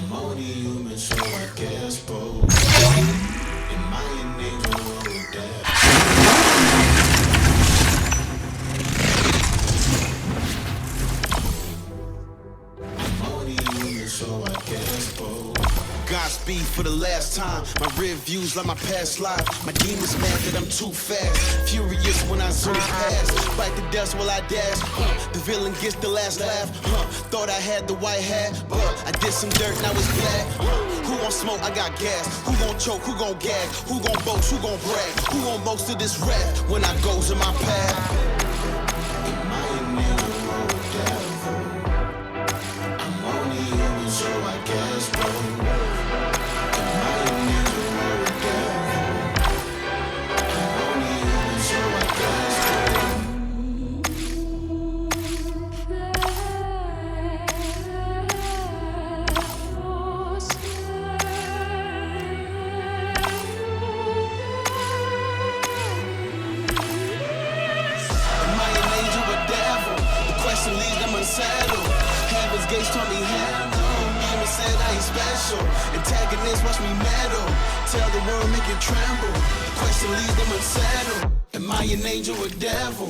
I'm only human, so I guess both. Am I an angel or a devil? I'm only human, so I guess both. Godspeed for the last time. My rear views like my past life. My demons mad that I'm too fast. Furious when I zoom past. Bite the dust while I dash. The villain gets the last laugh. Thought I had the white hat, but I did some dirt, now it's black. Who gon' smoke? I got gas. Who gon' choke? Who gon' gag? Who gon' boast? Who gon' brag? Who gon' boast of this rap when I goes in my path? Am I an angel or a devil? I'm only human, so I guess both. Leaves them unsettled. Heaven's gates told me handle. Demon said I ain't special. Antagonists watch me meddle. Tell the world make it tremble. The question leaves them unsettled. Am I an angel or devil?